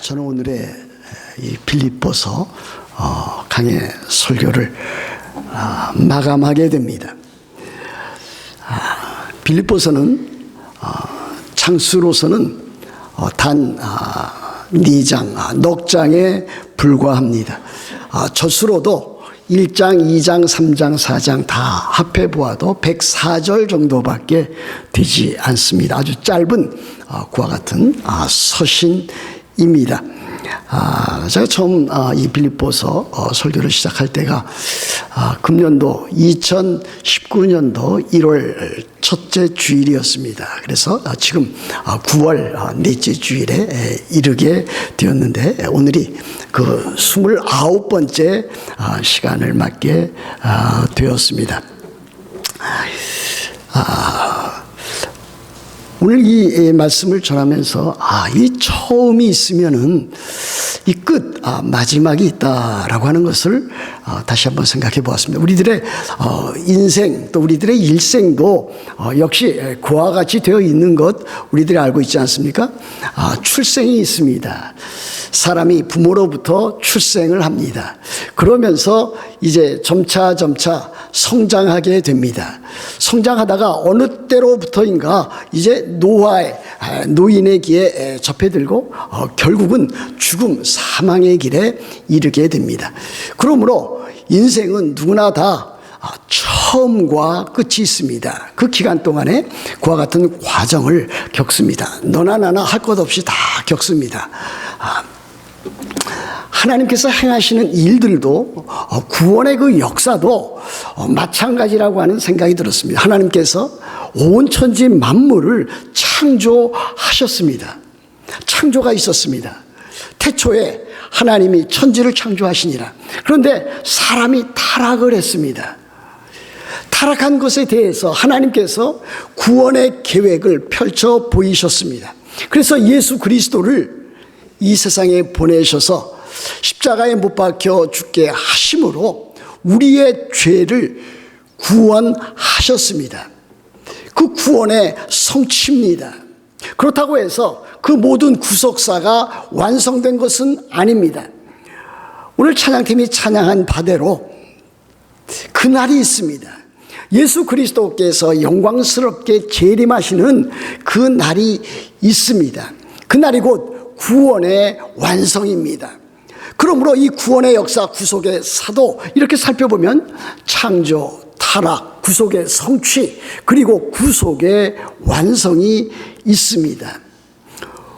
저는 오늘의 이 빌립보서 강의 설교를 마감하게 됩니다. 빌립보서는 장수로서는 단 4장, 넉 장에 불과합니다. 저수로도 1장, 2장, 3장, 4장 다 합해 보아도 104절 정도밖에 되지 않습니다. 아주 짧은 그와 같은 서신입니다. 제가 처음 이 빌립보서 설교를 시작할 때가 금년도 2019년도 1월 첫째 주일이었습니다. 그래서 지금 9월 넷째 주일에 이르게 되었는데 오늘이 그 29번째 시간을 맞게 되었습니다. 오늘 이 말씀을 전하면서 이 처음이 있으면은 이 끝, 마지막이 있다라고 하는 것을 다시 한번 생각해 보았습니다. 우리들의 인생 또 우리들의 일생도 역시 그와 같이 되어 있는 것 우리들이 알고 있지 않습니까? 출생이 있습니다. 사람이 부모로부터 출생을 합니다. 그러면서 이제 점차 성장하게 됩니다. 성장하다가 어느 때로부터인가 이제 노인의 기에 접해들고 결국은 죽음, 사망의 길에 이르게 됩니다. 그러므로 인생은 누구나 다 처음과 끝이 있습니다. 그 기간 동안에 그와 같은 과정을 겪습니다. 너나 나나 할 것 없이 다 겪습니다. 하나님께서 행하시는 일들도 구원의 그 역사도 마찬가지라고 하는 생각이 들었습니다. 하나님께서 온 천지 만물을 창조하셨습니다. 창조가 있었습니다. 태초에 하나님이 천지를 창조하시니라. 그런데 사람이 타락을 했습니다. 타락한 것에 대해서 하나님께서 구원의 계획을 펼쳐 보이셨습니다. 그래서 예수 그리스도를 이 세상에 보내셔서 십자가에 못 박혀 죽게 하심으로 우리의 죄를 구원하셨습니다. 그 구원의 성취입니다. 그렇다고 해서 그 모든 구속사가 완성된 것은 아닙니다. 오늘 찬양팀이 찬양한 바대로 그날이 있습니다. 예수 그리스도께서 영광스럽게 재림하시는 그 날이 있습니다. 그날이 곧 구원의 완성입니다. 그러므로 이 구원의 역사, 구속의 사도 이렇게 살펴보면 창조, 타락, 구속의 성취, 그리고 구속의 완성이 있습니다.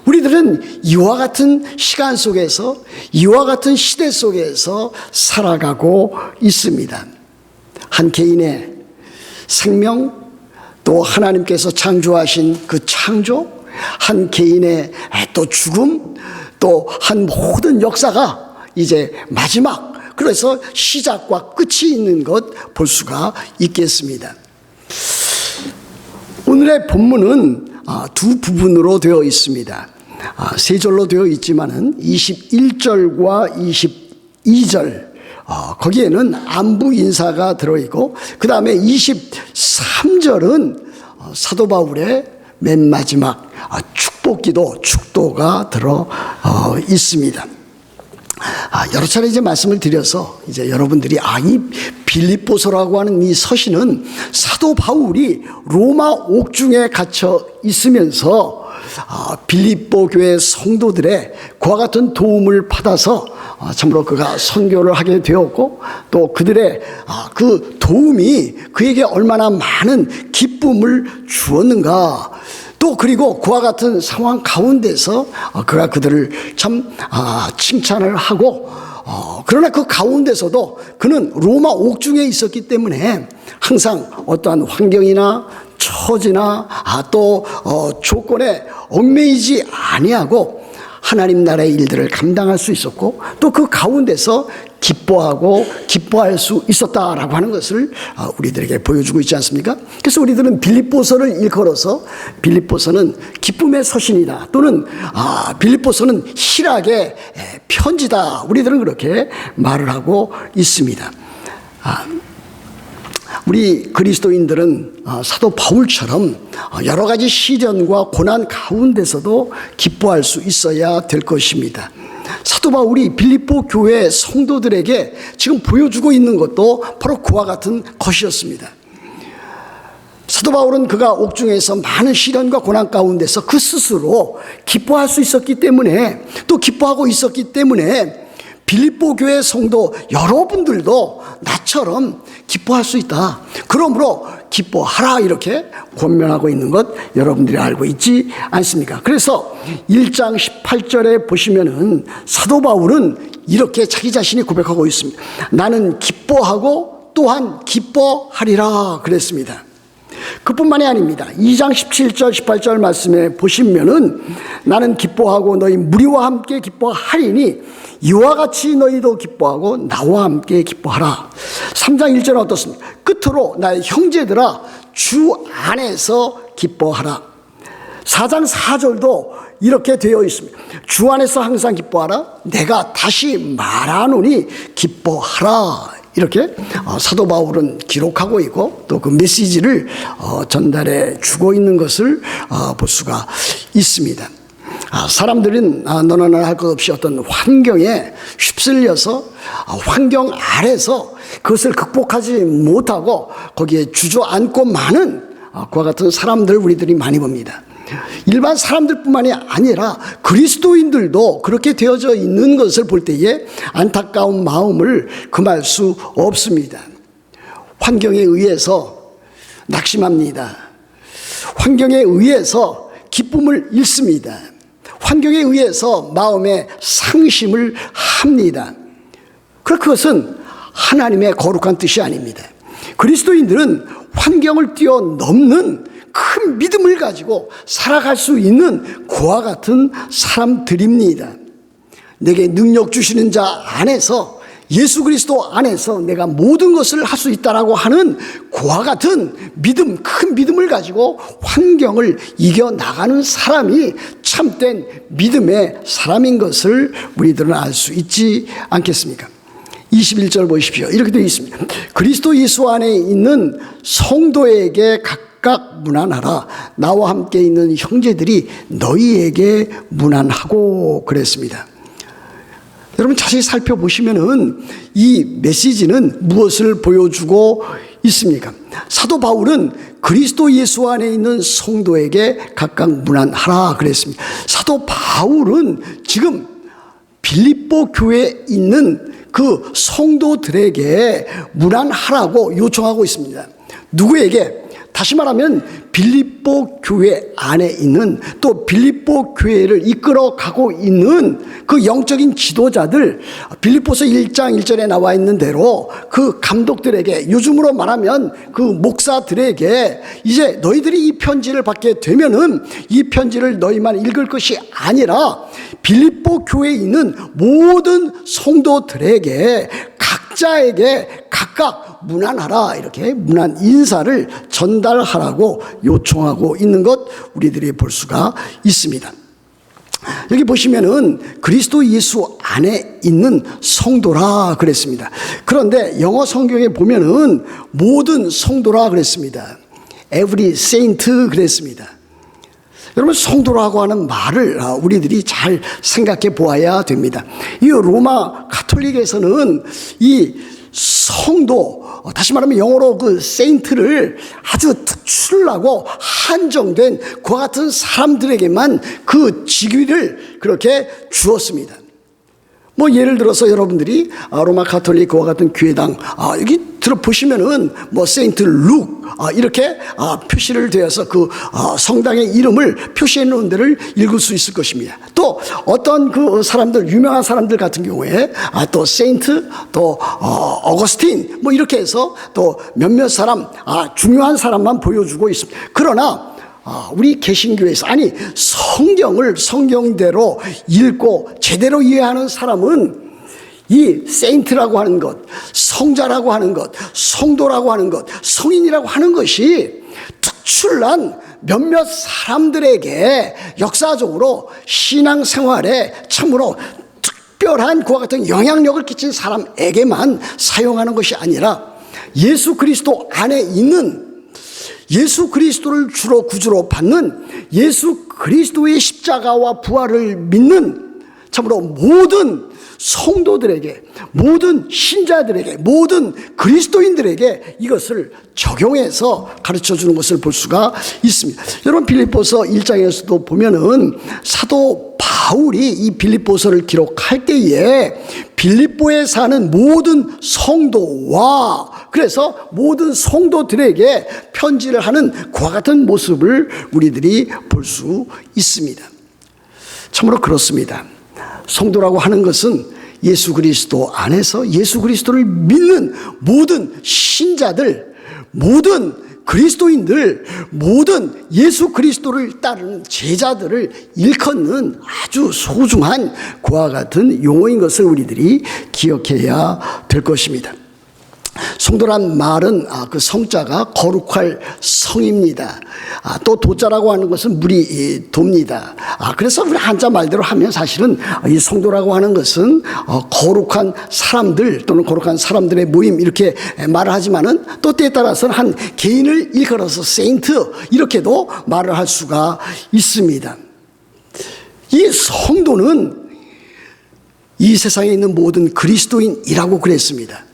우리들은 이와 같은 시간 속에서, 이와 같은 시대 속에서 살아가고 있습니다. 한 개인의 생명, 또 하나님께서 창조하신 그 창조, 한 개인의 또 죽음, 또 한 모든 역사가 이제 마지막, 그래서 시작과 끝이 있는 것 볼 수가 있겠습니다. 오늘의 본문은 두 부분으로 되어 있습니다. 세 절로 되어 있지만은 21절과 22절 거기에는 안부 인사가 들어있고 그 다음에 23절은 사도 바울의 맨 마지막 축복기도, 축도가 들어 있습니다. 여러 차례 이제 말씀을 드려서 이제 여러분들이 이 빌립보서라고 하는 이 서신은 사도 바울이 로마 옥중에 갇혀 있으면서 빌립보 교회 성도들의 그와 같은 도움을 받아서 참으로 그가 선교를 하게 되었고 또 그들의 그 도움이 그에게 얼마나 많은 기쁨을 주었는가. 또 그리고 그와 같은 상황 가운데서 그가 그들을 참 칭찬을 하고 그러나 그 가운데서도 그는 로마 옥중에 있었기 때문에 항상 어떠한 환경이나 처지나 또 조건에 얽매이지 아니하고 하나님 나라의 일들을 감당할 수 있었고 또 그 가운데서 기뻐하고 기뻐할 수 있었다라고 하는 것을 우리들에게 보여주고 있지 않습니까? 그래서 우리들은 빌립보서를 일컬어서 빌립보서는 기쁨의 서신이다 또는 빌립보서는 희락의 편지다, 우리들은 그렇게 말을 하고 있습니다. 우리 그리스도인들은 사도 바울처럼 여러 가지 시련과 고난 가운데서도 기뻐할 수 있어야 될 것입니다. 사도 바울이 빌립보 교회 성도들에게 지금 보여주고 있는 것도 바로 그와 같은 것이었습니다. 사도 바울은 그가 옥중에서 많은 시련과 고난 가운데서 그 스스로 기뻐할 수 있었기 때문에, 또 기뻐하고 있었기 때문에 빌립보 교회 성도 여러분들도 나처럼 기뻐할 수 있다. 그러므로 기뻐하라, 이렇게 권면하고 있는 것 여러분들이 알고 있지 않습니까? 그래서 1장 18절에 보시면은 사도 바울은 이렇게 자기 자신이 고백하고 있습니다. 나는 기뻐하고 또한 기뻐하리라 그랬습니다. 그뿐만이 아닙니다. 2장 17절 18절 말씀에 보시면은 나는 기뻐하고 너희 무리와 함께 기뻐하리니 이와 같이 너희도 기뻐하고 나와 함께 기뻐하라. 3장 1절은 어떻습니까? 끝으로 나의 형제들아 주 안에서 기뻐하라. 4장 4절도 이렇게 되어 있습니다. 주 안에서 항상 기뻐하라. 내가 다시 말하노니 기뻐하라. 이렇게 사도 바울은 기록하고 있고 또 그 메시지를 전달해 주고 있는 것을 볼 수가 있습니다. 사람들은 너나 나나 할 것 없이 어떤 환경에 휩쓸려서 환경 아래서 그것을 극복하지 못하고 거기에 주저앉고 많은 그와 같은 사람들 우리들이 많이 봅니다. 일반 사람들뿐만이 아니라 그리스도인들도 그렇게 되어져 있는 것을 볼 때에 안타까운 마음을 금할 수 없습니다. 환경에 의해서 낙심합니다. 환경에 의해서 기쁨을 잃습니다. 환경에 의해서 마음의 상심을 합니다. 그것은 하나님의 거룩한 뜻이 아닙니다. 그리스도인들은 환경을 뛰어넘는 큰 믿음을 가지고 살아갈 수 있는 그와 같은 사람들입니다. 내게 능력 주시는 자 안에서, 예수 그리스도 안에서 내가 모든 것을 할 수 있다라고 하는 그와 같은 믿음, 큰 믿음을 가지고 환경을 이겨나가는 사람이 참된 믿음의 사람인 것을 우리들은 알 수 있지 않겠습니까? 21절 보십시오. 이렇게 되어 있습니다. 그리스도 예수 안에 있는 성도에게 각각 문안하라. 나와 함께 있는 형제들이 너희에게 문안하고 그랬습니다. 여러분 자세히 살펴보시면은 이 메시지는 무엇을 보여주고 있습니까? 사도 바울은 그리스도 예수 안에 있는 성도에게 각각 문안하라 그랬습니다. 사도 바울은 지금 빌립보 교회에 있는 그 성도들에게 문안하라고 요청하고 있습니다. 누구에게? 다시 말하면 빌립보 교회 안에 있는, 또 빌립보 교회를 이끌어가고 있는 그 영적인 지도자들, 빌립보서 1장 1절에 나와 있는 대로 그 감독들에게, 요즘으로 말하면 그 목사들에게 이제 너희들이 이 편지를 받게 되면은 이 편지를 너희만 읽을 것이 아니라 빌립보 교회에 있는 모든 성도들에게 각자에게 각각 문안하라, 이렇게 문안 인사를 전달하라고 요청하고 있는 것 우리들이 볼 수가 있습니다. 여기 보시면은 그리스도 예수 안에 있는 성도라 그랬습니다. 그런데 영어 성경에 보면은 모든 성도라 그랬습니다. Every saint 그랬습니다. 여러분 성도라고 하는 말을 우리들이 잘 생각해 보아야 됩니다. 이 로마 가톨릭에서는 이 성도, 다시 말하면 영어로 그 세인트를 아주 특출나고 한정된 그와 같은 사람들에게만 그 직위를 그렇게 주었습니다. 뭐 예를 들어서 여러분들이 로마 가톨릭 그와 같은 교회당 여기 들어보시면은 뭐 세인트 룩 이렇게 표시를 되어서 그 성당의 이름을 표시해 놓은 데를 읽을 수 있을 것입니다. 또 어떤 그 사람들, 유명한 사람들 같은 경우에 또 세인트, 또 어거스틴 뭐 이렇게 해서 또 몇몇 사람, 중요한 사람만 보여주고 있습니다. 그러나 우리 개신교에서, 아니 성경을 성경대로 읽고 제대로 이해하는 사람은 이 세인트라고 하는 것, 성자라고 하는 것, 성도라고 하는 것, 성인이라고 하는 것이 특출난 몇몇 사람들에게 역사적으로 신앙생활에 참으로 특별한 그와 같은 영향력을 끼친 사람에게만 사용하는 것이 아니라 예수 그리스도 안에 있는, 예수 그리스도를 주로 구주로 받는, 예수 그리스도의 십자가와 부활을 믿는 참으로 모든 성도들에게, 모든 신자들에게, 모든 그리스도인들에게 이것을 적용해서 가르쳐 주는 것을 볼 수가 있습니다. 여러분, 빌립보서 1장에서도 보면은 사도 바울이 이 빌립보서를 기록할 때에 빌립보에 사는 모든 성도와, 그래서 모든 성도들에게 편지를 하는 그와 같은 모습을 우리들이 볼 수 있습니다. 참으로 그렇습니다. 성도라고 하는 것은 예수 그리스도 안에서 예수 그리스도를 믿는 모든 신자들, 모든 그리스도인들, 모든 예수 그리스도를 따르는 제자들을 일컫는 아주 소중한 그와 같은 용어인 것을 우리들이 기억해야 될 것입니다. 성도란 말은 그 성자가 거룩할 성입니다. 또 도자라고 하는 것은 물이 돕니다. 그래서 우리 한자 말대로 하면 사실은 이 성도라고 하는 것은 거룩한 사람들 또는 거룩한 사람들의 모임 이렇게 말을 하지만은 또 때에 따라서는 한 개인을 일컬어서 세인트 이렇게도 말을 할 수가 있습니다. 이 성도는 이 세상에 있는 모든 그리스도인이라고 그랬습니다.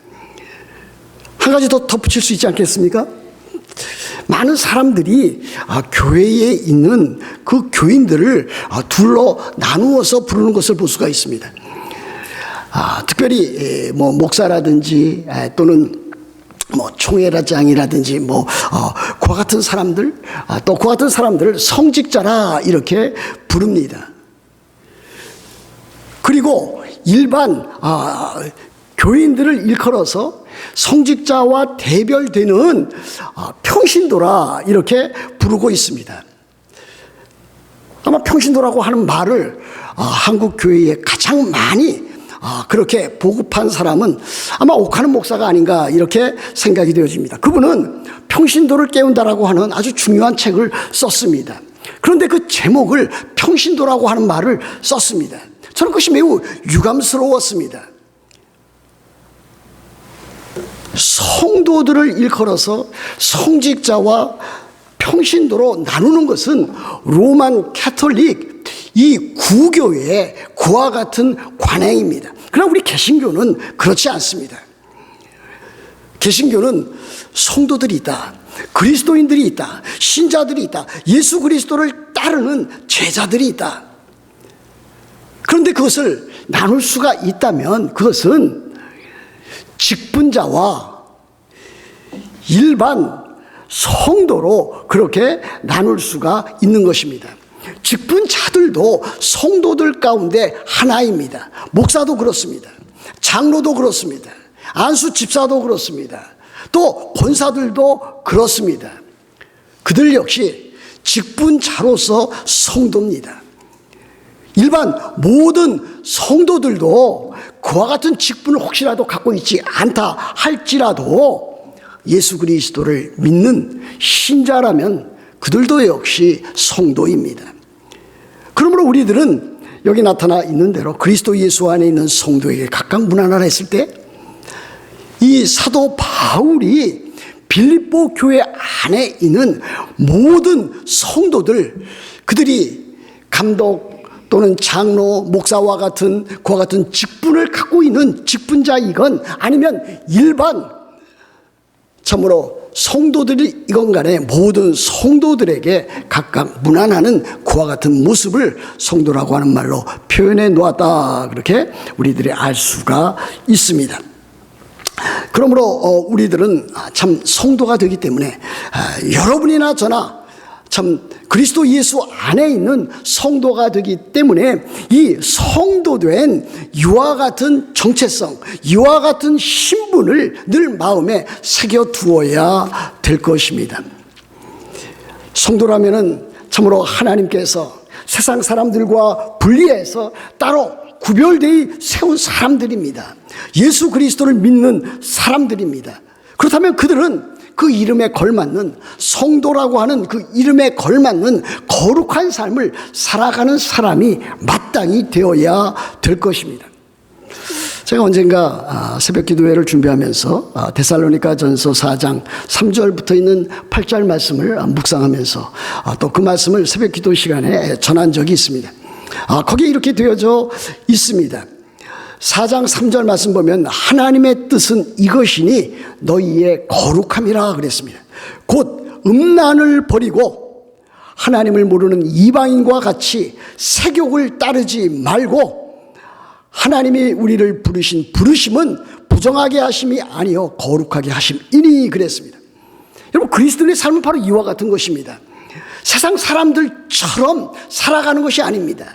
한 가지 더 덧붙일 수 있지 않겠습니까? 많은 사람들이 교회에 있는 그 교인들을 둘로 나누어서 부르는 것을 볼 수가 있습니다. 특별히 목사라든지 또는 총회장이라든지 그와 같은 사람들, 또 그와 같은 사람들을 성직자라 이렇게 부릅니다. 그리고 일반 교인들을 일컬어서 성직자와 대별되는 평신도라 이렇게 부르고 있습니다. 아마 평신도라고 하는 말을 한국 교회에 가장 많이 그렇게 보급한 사람은 아마 옥하는 목사가 아닌가 이렇게 생각이 되어집니다. 그분은 평신도를 깨운다라고 하는 아주 중요한 책을 썼습니다. 그런데 그 제목을 평신도라고 하는 말을 썼습니다. 저는 그것이 매우 유감스러웠습니다. 성도들을 일컬어서 성직자와 평신도로 나누는 것은 로만 캐톨릭 이 구교의 그와 같은 관행입니다. 그러나 우리 개신교는 그렇지 않습니다. 개신교는 성도들이 있다, 그리스도인들이 있다, 신자들이 있다, 예수 그리스도를 따르는 제자들이 있다. 그런데 그것을 나눌 수가 있다면 그것은 직분자와 일반 성도로 그렇게 나눌 수가 있는 것입니다. 직분자들도 성도들 가운데 하나입니다. 목사도 그렇습니다. 장로도 그렇습니다. 안수 집사도 그렇습니다. 또 권사들도 그렇습니다. 그들 역시 직분자로서 성도입니다. 일반 모든 성도들도 그와 같은 직분을 혹시라도 갖고 있지 않다 할지라도 예수 그리스도를 믿는 신자라면 그들도 역시 성도입니다. 그러므로 우리들은 여기 나타나 있는 대로 그리스도 예수 안에 있는 성도에게 각각 문안을 했을 때 이 사도 바울이 빌립보 교회 안에 있는 모든 성도들, 그들이 감독 또는 장로, 목사와 같은 그와 같은 직분을 갖고 있는 직분자이건 아니면 일반 참으로 성도들이 이건 간에 모든 성도들에게 각각 문안하는 그와 같은 모습을 성도라고 하는 말로 표현해 놓았다, 그렇게 우리들이 알 수가 있습니다. 그러므로 우리들은 참 성도가 되기 때문에 여러분이나 저나 참 그리스도 예수 안에 있는 성도가 되기 때문에 이 성도된 이와 같은 정체성, 이와 같은 신분을 늘 마음에 새겨두어야 될 것입니다. 성도라면은 참으로 하나님께서 세상 사람들과 분리해서 따로 구별되어 세운 사람들입니다. 예수 그리스도를 믿는 사람들입니다. 그렇다면 그들은 그 이름에 걸맞는 성도라고 하는 그 이름에 걸맞는 거룩한 삶을 살아가는 사람이 마땅히 되어야 될 것입니다. 제가 언젠가 새벽 기도회를 준비하면서 데살로니가 전서 4장 3절부터 있는 8절 말씀을 묵상하면서 또 그 말씀을 새벽 기도 시간에 전한 적이 있습니다. 거기에 이렇게 되어져 있습니다. 4장 3절 말씀 보면 하나님의 뜻은 이것이니 너희의 거룩함이라 그랬습니다. 곧 음란을 버리고 하나님을 모르는 이방인과 같이 세욕을 따르지 말고 하나님이 우리를 부르신 부르심은 부정하게 하심이 아니요 거룩하게 하심이니 그랬습니다. 여러분, 그리스도인의 삶은 바로 이와 같은 것입니다. 세상 사람들처럼 살아가는 것이 아닙니다.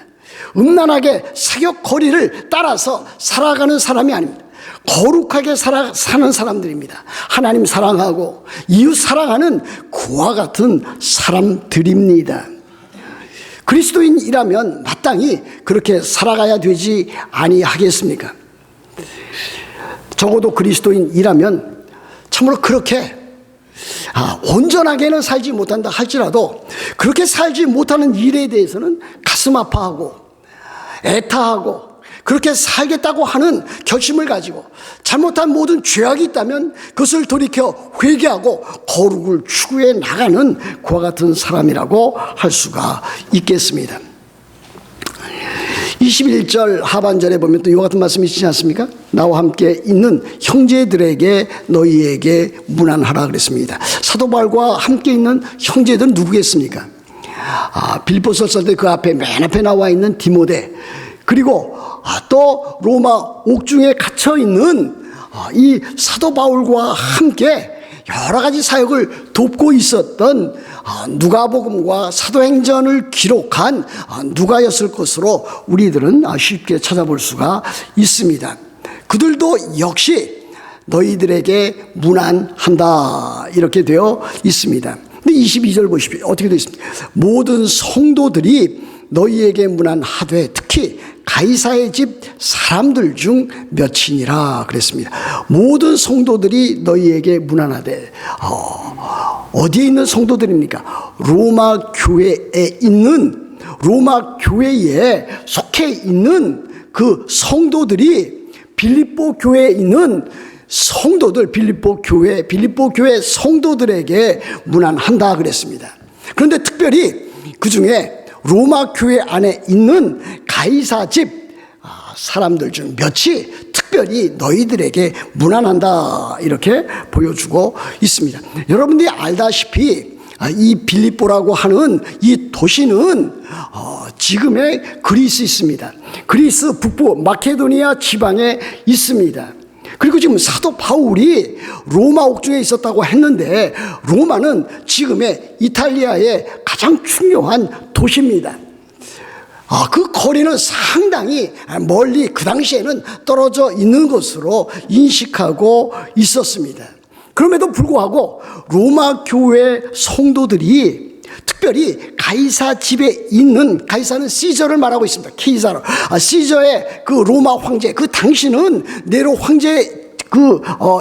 음란하게 세욕 거리를 따라서 살아가는 사람이 아닙니다. 거룩하게 사는 사람들입니다. 하나님 사랑하고 이웃 사랑하는 그와 같은 사람들입니다. 그리스도인이라면 마땅히 그렇게 살아가야 되지 아니하겠습니까? 적어도 그리스도인이라면 참으로 그렇게 온전하게는 살지 못한다 할지라도 그렇게 살지 못하는 일에 대해서는 가슴 아파하고 애타하고 그렇게 살겠다고 하는 결심을 가지고 잘못한 모든 죄악이 있다면 그것을 돌이켜 회개하고 거룩을 추구해 나가는 그와 같은 사람이라고 할 수가 있겠습니다. 21절 하반절에 보면 또 이와 같은 말씀이 있지 않습니까? 나와 함께 있는 형제들에게 너희에게 문안하라 그랬습니다. 사도 바울과 함께 있는 형제들은 누구겠습니까? 빌립보서 쓸 때 그 앞에 맨 앞에 나와 있는 디모데, 그리고 또 로마 옥중에 갇혀 있는 이 사도 바울과 함께 여러 가지 사역을 돕고 있었던 누가복음과 사도행전을 기록한 누가였을 것으로 우리들은 쉽게 찾아볼 수가 있습니다. 그들도 역시 너희들에게 문안한다 이렇게 되어 있습니다. 근데 22절 보십시오. 어떻게 되어 있습니까? 모든 성도들이 너희에게 문안하되 특히 가이사의 집 사람들 중 몇이니라 그랬습니다. 모든 성도들이 너희에게 문안하되 어디에 있는 성도들입니까? 로마 교회에 있는, 로마 교회에 속해 있는 그 성도들이 빌립보 교회에 있는 성도들, 빌립보 교회 성도들에게 문안한다 그랬습니다. 그런데 특별히 그 중에 로마 교회 안에 있는 가이사 집 사람들 중 몇이 특별히 너희들에게 문안한다 이렇게 보여주고 있습니다. 여러분들이 알다시피 이 빌립보라고 하는 이 도시는 지금의 그리스 있습니다. 그리스 북부 마케도니아 지방에 있습니다. 그리고 지금 사도 바울이 로마 옥중에 있었다고 했는데 로마는 지금의 이탈리아의 가장 중요한 도시입니다. 그 거리는 상당히 멀리 그 당시에는 떨어져 있는 것으로 인식하고 있었습니다. 그럼에도 불구하고 로마 교회 성도들이 특별히 가이사 집에 있는, 가이사는 시저를 말하고 있습니다. 키사로. 시저의 그 로마 황제, 그 당시는 네로 황제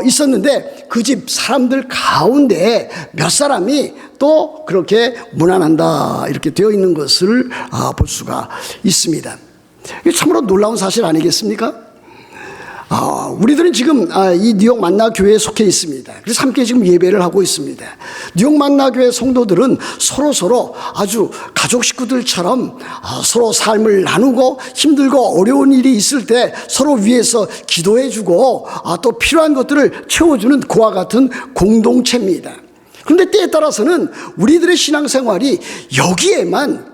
있었는데 그 집 사람들 가운데 몇 사람이 또 그렇게 문안한다 이렇게 되어 있는 것을 볼 수가 있습니다. 이게 참으로 놀라운 사실 아니겠습니까? 우리들은 지금 이 뉴욕 만나교회에 속해 있습니다. 그래서 함께 지금 예배를 하고 있습니다. 뉴욕 만나교회 성도들은 서로 아주 가족 식구들처럼 서로 삶을 나누고 힘들고 어려운 일이 있을 때 서로 위해서 기도해주고 또 필요한 것들을 채워주는 그와 같은 공동체입니다. 그런데 때에 따라서는 우리들의 신앙생활이 여기에만,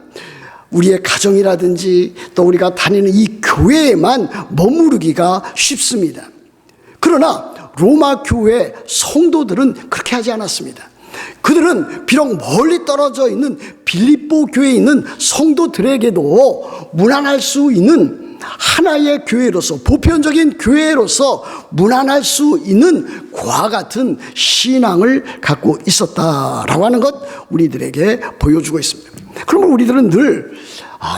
우리의 가정이라든지 또 우리가 다니는 이 교회에만 머무르기가 쉽습니다. 그러나 로마 교회 성도들은 그렇게 하지 않았습니다. 그들은 비록 멀리 떨어져 있는 빌립보 교회에 있는 성도들에게도 문안할 수 있는 하나의 교회로서, 보편적인 교회로서 문안할 수 있는 그와 같은 신앙을 갖고 있었다라고 하는 것 우리들에게 보여주고 있습니다. 그러면 우리들은 늘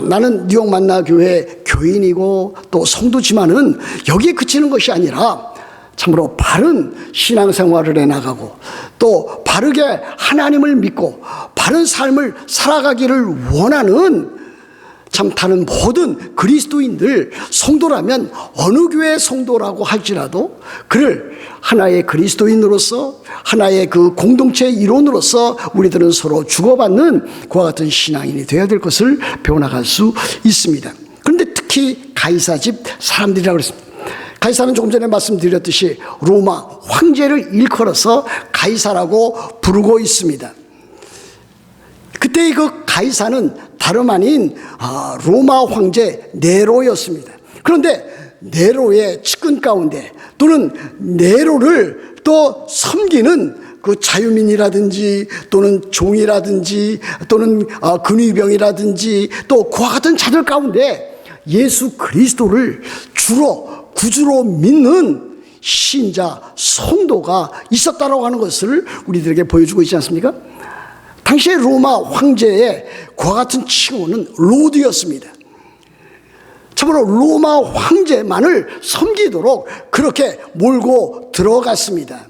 나는 뉴욕 만나교회 교인이고 또 성도지만은 여기에 그치는 것이 아니라 참으로 바른 신앙생활을 해나가고 또 바르게 하나님을 믿고 바른 삶을 살아가기를 원하는 참 다른 모든 그리스도인들 성도라면 어느 교회 성도라고 할지라도 그를 하나의 그리스도인으로서 하나의 그 공동체의 일원으로서 우리들은 서로 주고받는 그와 같은 신앙인이 되어야 될 것을 배워나갈 수 있습니다. 그런데 특히 가이사 집 사람들이라고 그랬습니다. 가이사는 조금 전에 말씀드렸듯이 로마 황제를 일컬어서 가이사라고 부르고 있습니다. 그때의 그 가이사는 다름 아닌 로마 황제 네로였습니다. 그런데 네로의 측근 가운데 또는 네로를 또 섬기는 그 자유민이라든지 또는 종이라든지 또는 근위병이라든지 또 그와 같은 자들 가운데 예수 그리스도를 주로 구주로 믿는 신자 성도가 있었다라고 하는 것을 우리들에게 보여주고 있지 않습니까? 당시의 로마 황제의 그와 같은 칭호는 로드였습니다. 참으로 로마 황제만을 섬기도록 그렇게 몰고 들어갔습니다.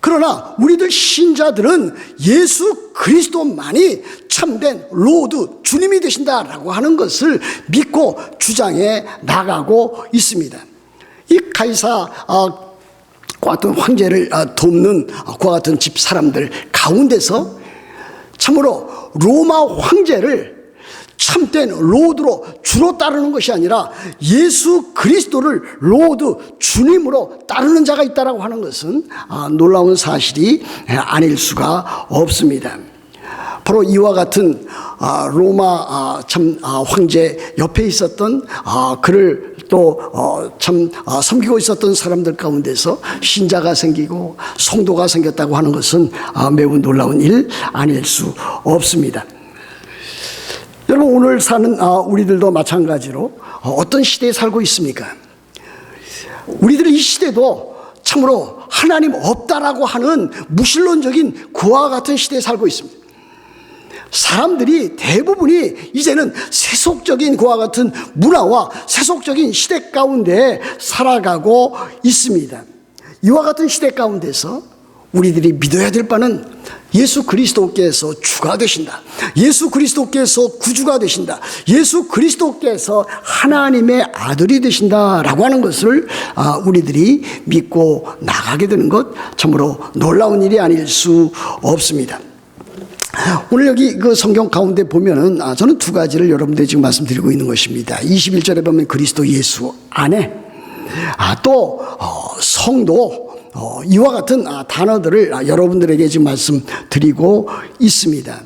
그러나 우리들 신자들은 예수 그리스도만이 참된 로드 주님이 되신다라고 하는 것을 믿고 주장해 나가고 있습니다. 이 가이사 그와 같은 황제를 돕는 그와 같은 집 사람들 가운데서 참으로 로마 황제를 참된 로드로 주로 따르는 것이 아니라 예수 그리스도를 로드 주님으로 따르는 자가 있다라고 하는 것은 놀라운 사실이 아닐 수가 없습니다. 바로 이와 같은 로마 황제 옆에 있었던 그를 또 참 섬기고 있었던 사람들 가운데서 신자가 생기고 성도가 생겼다고 하는 것은 매우 놀라운 일 아닐 수 없습니다. 여러분, 오늘 사는 우리들도 마찬가지로 어떤 시대에 살고 있습니까? 우리들의 이 시대도 참으로 하나님 없다라고 하는 무신론적인 그와 같은 시대에 살고 있습니다. 사람들이 대부분이 이제는 세속적인 그와 같은 문화와 세속적인 시대 가운데 살아가고 있습니다. 이와 같은 시대 가운데서 우리들이 믿어야 될 바는 예수 그리스도께서 주가 되신다. 예수 그리스도께서 구주가 되신다. 예수 그리스도께서 하나님의 아들이 되신다라고 하는 것을 우리들이 믿고 나가게 되는 것 참으로 놀라운 일이 아닐 수 없습니다. 오늘 여기 그 성경 가운데 보면은 저는 두 가지를 여러분들이 지금 말씀드리고 있는 것입니다. 21절에 보면 그리스도 예수 안에 또 성도 이와 같은 단어들을 여러분들에게 지금 말씀드리고 있습니다.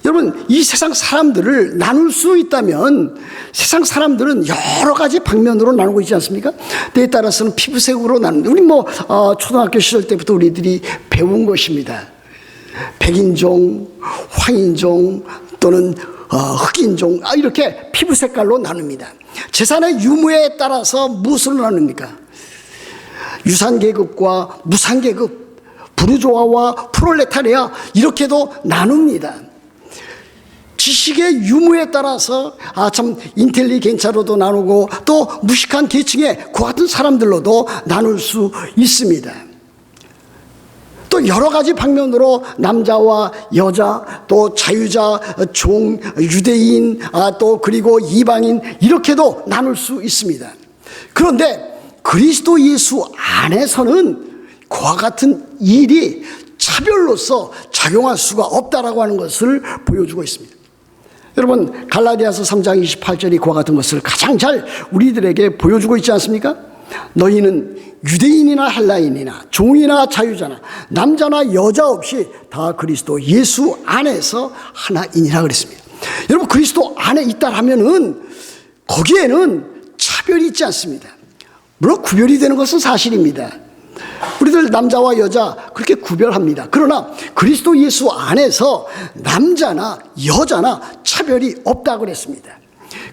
여러분, 이 세상 사람들을 나눌 수 있다면 세상 사람들은 여러 가지 방면으로 나누고 있지 않습니까? 때에 따라서는 피부색으로 나누는데 우리 초등학교 시절 때부터 우리들이 배운 것입니다. 백인종, 황인종 또는 흑인종 이렇게 피부 색깔로 나눕니다. 재산의 유무에 따라서 무엇으로 나눕니까? 유산계급과 무산계급, 부르조아와 프롤레타리아 이렇게도 나눕니다. 지식의 유무에 따라서 참 인텔리겐차로도 나누고 또 무식한 계층의 그 같은 사람들로도 나눌 수 있습니다. 또 여러 가지 방면으로 남자와 여자, 또 자유자, 종, 유대인, 또 그리고 이방인 이렇게도 나눌 수 있습니다. 그런데 그리스도 예수 안에서는 그와 같은 일이 차별로서 작용할 수가 없다라고 하는 것을 보여주고 있습니다. 여러분, 갈라디아서 3장 28절이 그와 같은 것을 가장 잘 우리들에게 보여주고 있지 않습니까? 너희는 유대인이나 헬라인이나 종이나 자유자나 남자나 여자 없이 다 그리스도 예수 안에서 하나이니라 그랬습니다. 여러분, 그리스도 안에 있다 하면은 거기에는 차별이 있지 않습니다. 물론 구별이 되는 것은 사실입니다. 우리들 남자와 여자 그렇게 구별합니다. 그러나 그리스도 예수 안에서 남자나 여자나 차별이 없다고 그랬습니다.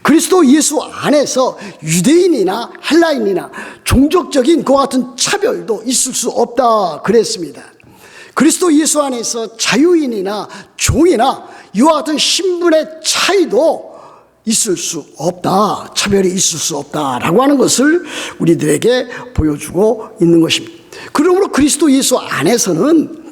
그리스도 예수 안에서 유대인이나 헬라인이나 종족적인 그와 같은 차별도 있을 수 없다 그랬습니다. 그리스도 예수 안에서 자유인이나 종이나 이와 같은 신분의 차이도 있을 수 없다, 차별이 있을 수 없다라고 하는 것을 우리들에게 보여주고 있는 것입니다. 그러므로 그리스도 예수 안에서는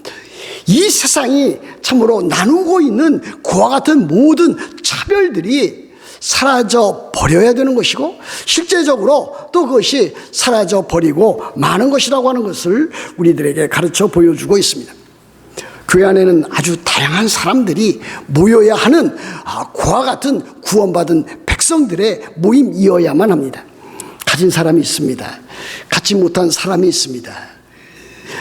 이 세상이 참으로 나누고 있는 그와 같은 모든 차별들이 사라져 버려야 되는 것이고 실제적으로 또 그것이 사라져 버리고 마는 것이라고 하는 것을 우리들에게 가르쳐 보여주고 있습니다. 교회 안에는 아주 다양한 사람들이 모여야 하는 그와 같은 구원받은 백성들의 모임이어야만 합니다. 가진 사람이 있습니다. 갖지 못한 사람이 있습니다.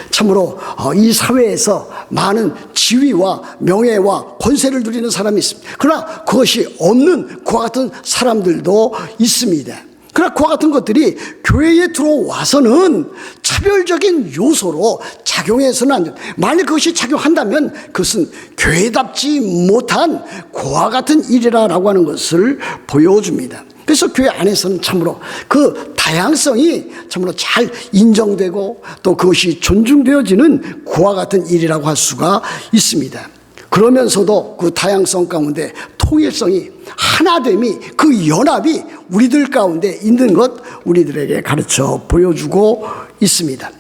참으로 이 사회에서 많은 지위와 명예와 권세를 누리는 사람이 있습니다. 그러나 그것이 없는 그와 같은 사람들도 있습니다. 그러나 그와 같은 것들이 교회에 들어와서는 차별적인 요소로 작용해서는 안 됩니다. 만약 그것이 작용한다면 그것은 교회답지 못한 그와 같은 일이라고 하는 것을 보여줍니다. 그래서 교회 안에서는 참으로 그 다양성이 참으로 잘 인정되고 또 그것이 존중되어지는 그와 같은 일이라고 할 수가 있습니다. 그러면서도 그 다양성 가운데 통일성이 하나됨이 그 연합이 우리들 가운데 있는 것 우리들에게 가르쳐 보여주고 있습니다.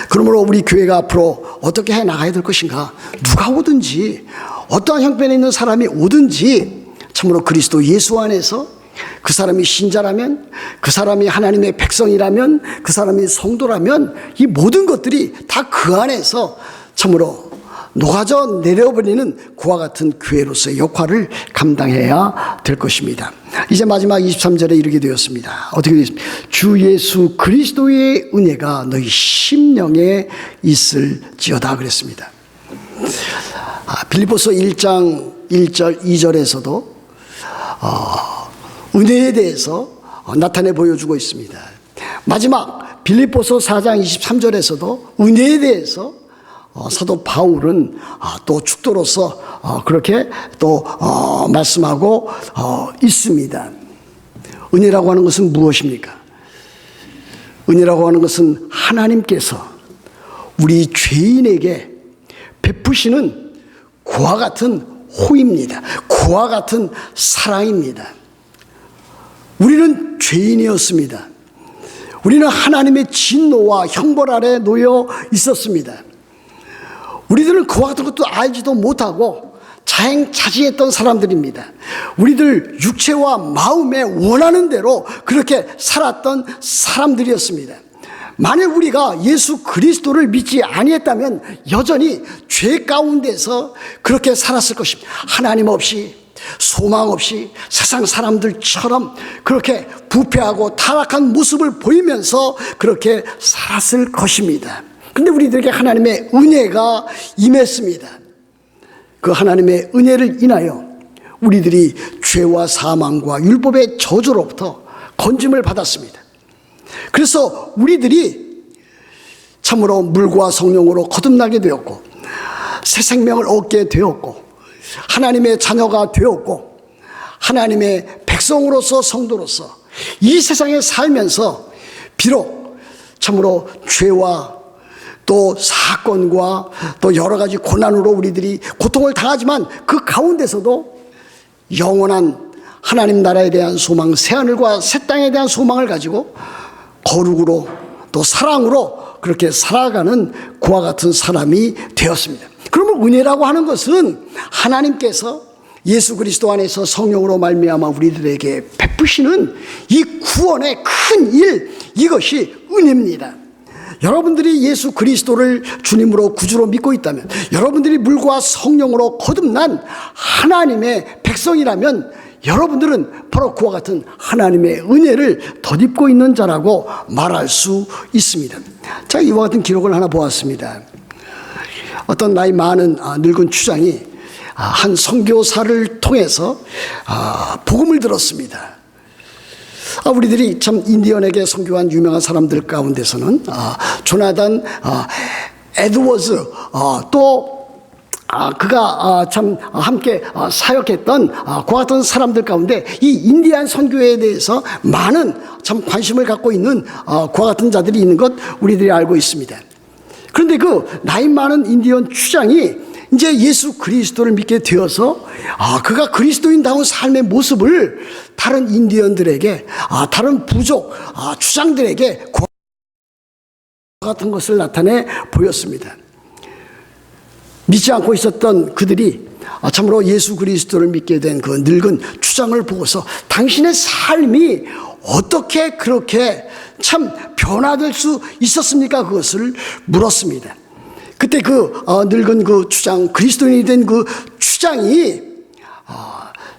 그러므로 우리 교회가 앞으로 어떻게 해 나가야 될 것인가? 누가 오든지 어떠한 형편에 있는 사람이 오든지 참으로 그리스도 예수 안에서 그 사람이 신자라면, 그 사람이 하나님의 백성이라면, 그 사람이 성도라면 이 모든 것들이 다 그 안에서 참으로 녹아져 내려버리는 그와 같은 교회로서의 역할을 감당해야 될 것입니다. 이제 마지막 23절에 이르게 되었습니다. 어떻게 되었습니까? 주 예수 그리스도의 은혜가 너희 심령에 있을지어다 그랬습니다. 빌립보서 1장 1절 2절에서도 은혜에 대해서 나타내 보여주고 있습니다. 마지막 빌립보서 4장 23절에서도 은혜에 대해서 사도 바울은 또 축도로서 그렇게 또 말씀하고 있습니다. 은혜라고 하는 것은 무엇입니까? 은혜라고 하는 것은 하나님께서 우리 죄인에게 베푸시는 그와 같은 호입니다. 그와 같은 사랑입니다. 우리는 죄인이었습니다. 우리는 하나님의 진노와 형벌 아래 놓여 있었습니다. 우리들은 그와 같은 것도 알지도 못하고 자행자지했던 사람들입니다. 우리들 육체와 마음에 원하는 대로 그렇게 살았던 사람들이었습니다. 만약 우리가 예수 그리스도를 믿지 아니했다면 여전히 죄 가운데서 그렇게 살았을 것입니다. 하나님 없이, 소망 없이 세상 사람들처럼 그렇게 부패하고 타락한 모습을 보이면서 그렇게 살았을 것입니다. 그런데 우리들에게 하나님의 은혜가 임했습니다. 그 하나님의 은혜를 인하여 우리들이 죄와 사망과 율법의 저주로부터 건짐을 받았습니다. 그래서 우리들이 참으로 물과 성령으로 거듭나게 되었고 새 생명을 얻게 되었고 하나님의 자녀가 되었고 하나님의 백성으로서 성도로서 이 세상에 살면서 비록 참으로 죄와 또 사건과 또 여러 가지 고난으로 우리들이 고통을 당하지만 그 가운데서도 영원한 하나님 나라에 대한 소망, 새하늘과 새 땅에 대한 소망을 가지고 거룩으로 또 사랑으로 그렇게 살아가는 그와 같은 사람이 되었습니다. 그러면 은혜라고 하는 것은 하나님께서 예수 그리스도 안에서 성령으로 말미암아 우리들에게 베푸시는 이 구원의 큰 일, 이것이 은혜입니다. 여러분들이 예수 그리스도를 주님으로 구주로 믿고 있다면, 여러분들이 물과 성령으로 거듭난 하나님의 백성이라면 여러분들은 바로 그와 같은 하나님의 은혜를 덧입고 있는 자라고 말할 수 있습니다. 자, 이와 같은 기록을 하나 보았습니다. 어떤 나이 많은 늙은 추장이 한 선교사를 통해서 복음을 들었습니다. 우리들이 참 인디언에게 선교한 유명한 사람들 가운데서는 조나단 에드워즈 또 그가 참 함께 사역했던 그와 같은 사람들 가운데 이 인디안 선교에 대해서 많은 참 관심을 갖고 있는 그와 같은 자들이 있는 것 우리들이 알고 있습니다. 그런데 그 나이 많은 인디언 추장이 이제 예수 그리스도를 믿게 되어서 그가 그리스도인다운 삶의 모습을 다른 인디언들에게 다른 부족 추장들에게 그와 같은 것을 나타내 보였습니다. 믿지 않고 있었던 그들이 참으로 예수 그리스도를 믿게 된 그 늙은 추장을 보고서 당신의 삶이 어떻게 그렇게 참 변화될 수 있었습니까? 그것을 물었습니다. 그때 그 늙은 그 추장, 그리스도인이 된 그 추장이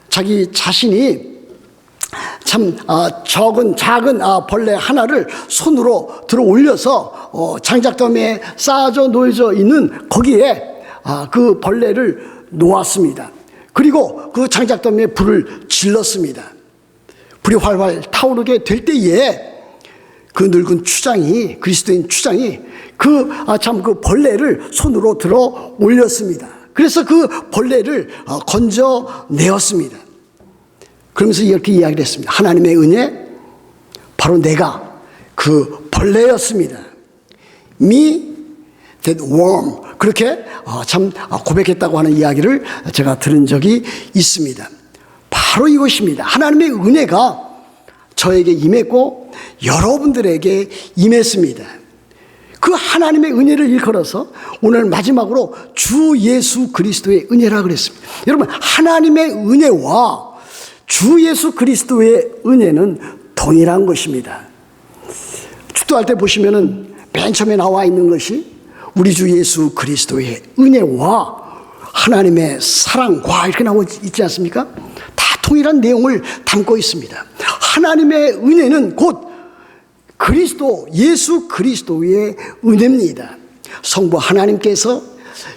자기 자신이 참 작은 벌레 하나를 손으로 들어 올려서 장작더미에 쌓아져 놓여져 있는 거기에 그 벌레를 놓았습니다. 그리고 그 장작더미에 불을 질렀습니다. 불이 활활 타오르게 될 때에 그 늙은 추장이, 그리스도인 추장이 그 벌레를 손으로 들어 올렸습니다. 그래서 그 벌레를 건져내었습니다. 그러면서 이렇게 이야기를 했습니다. 하나님의 은혜, 바로 내가 그 벌레였습니다. Me, that worm. 그렇게 참 고백했다고 하는 이야기를 제가 들은 적이 있습니다. 바로 이것입니다. 하나님의 은혜가 저에게 임했고 여러분들에게 임했습니다. 그 하나님의 은혜를 일컬어서 오늘 마지막으로 주 예수 그리스도의 은혜라 그랬습니다. 여러분, 하나님의 은혜와 주 예수 그리스도의 은혜는 동일한 것입니다. 축도할 때 보시면은 맨 처음에 나와 있는 것이 우리 주 예수 그리스도의 은혜와 하나님의 사랑과 이렇게 나와 있지 않습니까? 다 동일한 내용을 담고 있습니다. 하나님의 은혜는 곧 그리스도, 예수 그리스도의 은혜입니다. 성부 하나님께서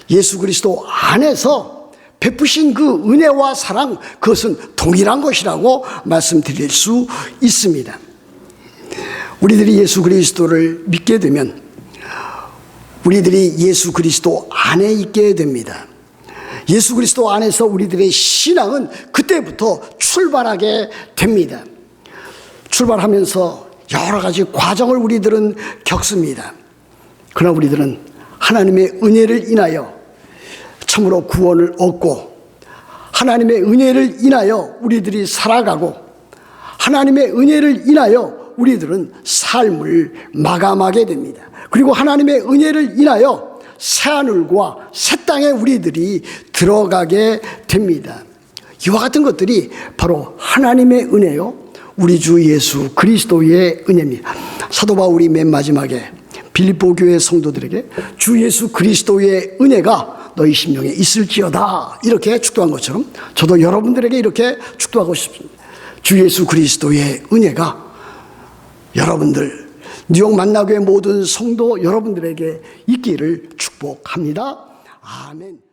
예수 그리스도 안에서 베푸신 그 은혜와 사랑, 그것은 동일한 것이라고 말씀드릴 수 있습니다. 우리들이 예수 그리스도를 믿게 되면 우리들이 예수 그리스도 안에 있게 됩니다. 예수 그리스도 안에서 우리들의 신앙은 그때부터 출발하게 됩니다. 출발하면서 여러 가지 과정을 우리들은 겪습니다. 그러나 우리들은 하나님의 은혜를 인하여 참으로 구원을 얻고, 하나님의 은혜를 인하여 우리들이 살아가고, 하나님의 은혜를 인하여 우리들은 삶을 마감하게 됩니다. 그리고 하나님의 은혜를 인하여 새하늘과 새 땅에 우리들이 들어가게 됩니다. 이와 같은 것들이 바로 하나님의 은혜요, 우리 주 예수 그리스도의 은혜입니다. 사도 바울이 맨 마지막에 빌립보 교회 성도들에게 주 예수 그리스도의 은혜가 너희 심령에 있을지어다 이렇게 축도한 것처럼 저도 여러분들에게 이렇게 축도하고 싶습니다. 주 예수 그리스도의 은혜가 여러분들, 뉴욕 만나교회 모든 성도 여러분들에게 있기를 축복합니다. 아멘.